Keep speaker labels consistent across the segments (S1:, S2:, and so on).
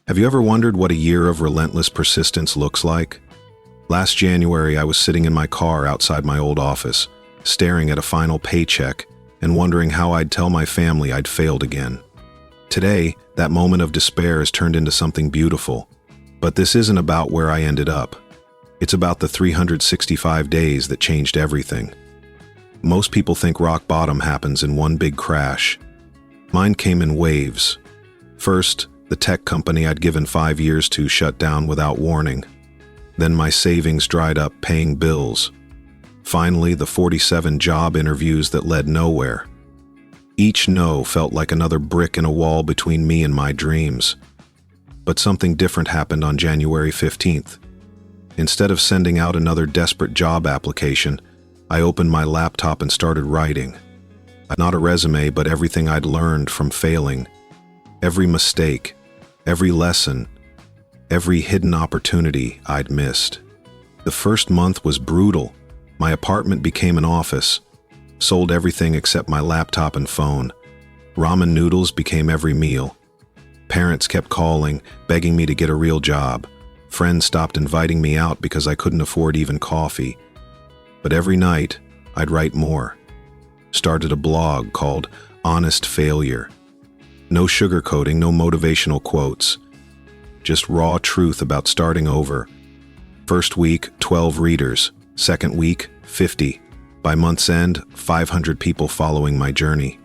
S1: Have you ever wondered what a year of relentless persistence looks like? Last January, I was sitting in my car outside my old office, staring at a final paycheck and wondering how I'd tell my family I'd failed again. Today, that moment of despair has turned into something beautiful. But this isn't about where I ended up. It's about the 365 days that changed everything. Most people think rock bottom happens in one big crash. Mine came in waves. First, the tech company I'd given 5 years to shut down without warning. Then my savings dried up paying bills. Finally, the 47 job interviews that led nowhere. Each no felt like another brick in a wall between me and my dreams. But something different happened on January 15th. Instead of sending out another desperate job application, I opened my laptop and started writing. Not a resume, but everything I'd learned from failing. Every mistake, every lesson, every hidden opportunity I'd missed. The first month was brutal. My apartment became an office. Sold everything except my laptop and phone. Ramen noodles became every meal. Parents kept calling, begging me to get a real job. Friends stopped inviting me out because I couldn't afford even coffee. But every night, I'd write more. Started a blog called Honest Failure. No sugarcoating, no motivational quotes. Just raw truth about starting over. First week, 12 readers. Second week, 50. By month's end, 500 people following my journey.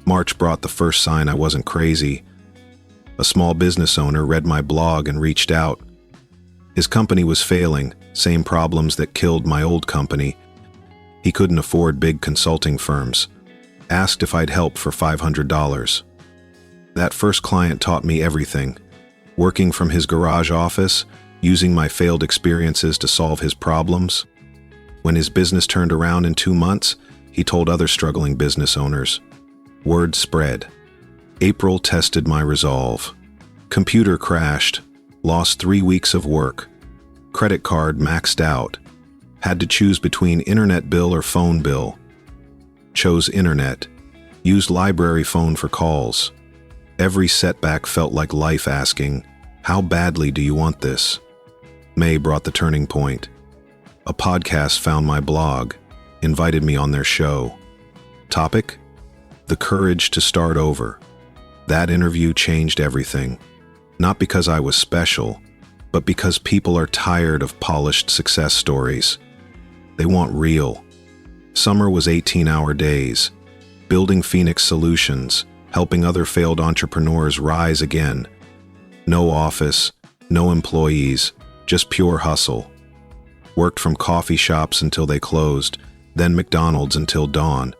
S1: March brought the first sign I wasn't crazy. A small business owner read my blog and reached out. His company was failing, same problems that killed my old company. He couldn't afford big consulting firms. Asked if I'd help for $500. That first client taught me everything. Working from his garage office, using my failed experiences to solve his problems. When his business turned around in 2 months, he told other struggling business owners. Word spread. April tested my resolve. Computer crashed. Lost 3 weeks of work. Credit card maxed out. Had to choose between internet bill or phone bill. Chose internet. Used library phone for calls. Every setback felt like life asking, how badly do you want this? May brought the turning point. A podcast found my blog, invited me on their show. Topic? The courage to start over. That interview changed everything. Not because I was special, but because people are tired of polished success stories. They want real. Summer was 18-hour days. Building Phoenix solutions, helping other failed entrepreneurs rise again. No office, no employees, just pure hustle. Worked from coffee shops until they closed, then McDonald's until dawn.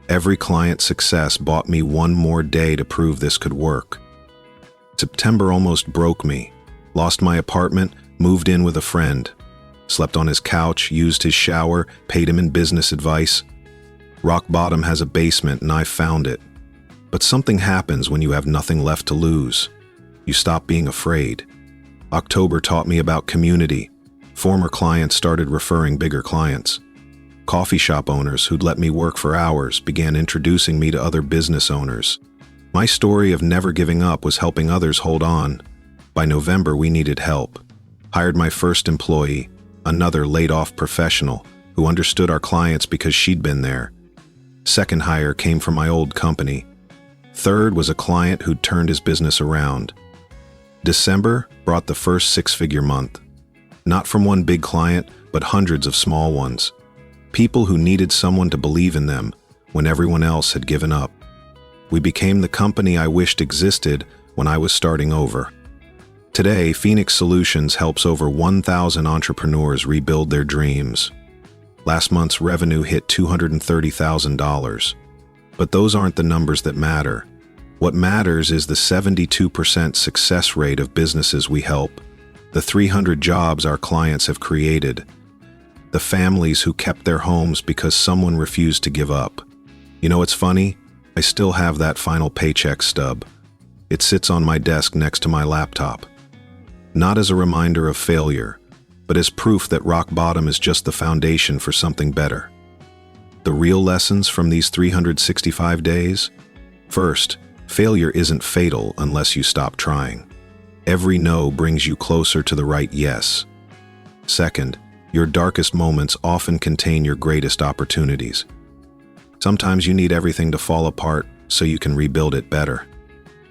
S1: Every client success bought me one more day to prove this could work. September almost broke me. Lost my apartment, moved in with a friend. Slept on his couch, used his shower, paid him in business advice. Rock bottom has a basement and I found it. But something happens when you have nothing left to lose. You stop being afraid. October taught me about community. Former clients started referring bigger clients. Coffee shop owners who'd let me work for hours began introducing me to other business owners. My story of never giving up was helping others hold on. By November, we needed help. Hired my first employee, another laid-off professional who understood our clients because she'd been there. Second hire came from my old company. Third was a client who'd turned his business around. December brought the first 6-figure month. Not from one big client, but hundreds of small ones. People who needed someone to believe in them when everyone else had given up. We became the company I wished existed when I was starting over. Today, Phoenix Solutions helps over 1,000 entrepreneurs rebuild their dreams. Last month's revenue hit $230,000. But those aren't the numbers that matter. What matters is the 72% success rate of businesses we help, the 300 jobs our clients have created, the families who kept their homes because someone refused to give up. You know what's funny? I still have that final paycheck stub. It sits on my desk next to my laptop. Not as a reminder of failure, but as proof that rock bottom is just the foundation for something better. The real lessons from these 365 days? First, failure isn't fatal unless you stop trying. Every no brings you closer to the right yes. Second, your darkest moments often contain your greatest opportunities. Sometimes you need everything to fall apart so you can rebuild it better.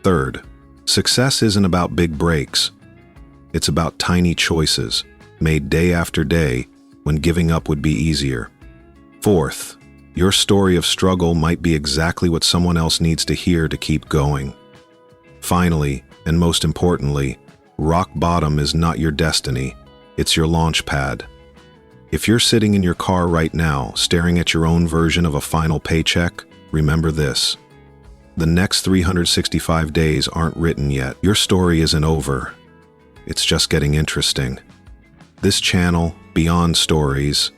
S1: Third, success isn't about big breaks. It's about tiny choices, made day after day when giving up would be easier. Fourth, your story of struggle might be exactly what someone else needs to hear to keep going. Finally, and most importantly, rock bottom is not your destiny, it's your launch pad. If you're sitting in your car right now, staring at your own version of a final paycheck, remember this. The next 365 days aren't written yet. Your story isn't over. It's just getting interesting. This channel, Beyond Stories,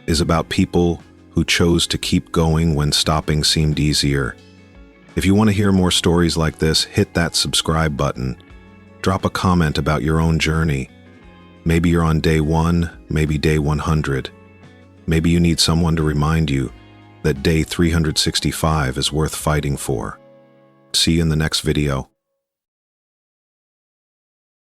S1: is about people who chose to keep going when stopping seemed easier. If you want to hear more stories like this, hit that subscribe button. Drop a comment about your own journey. Maybe you're on day 1, maybe day 100. Maybe you need someone to remind you that day 365 is worth fighting for. See you in the next video.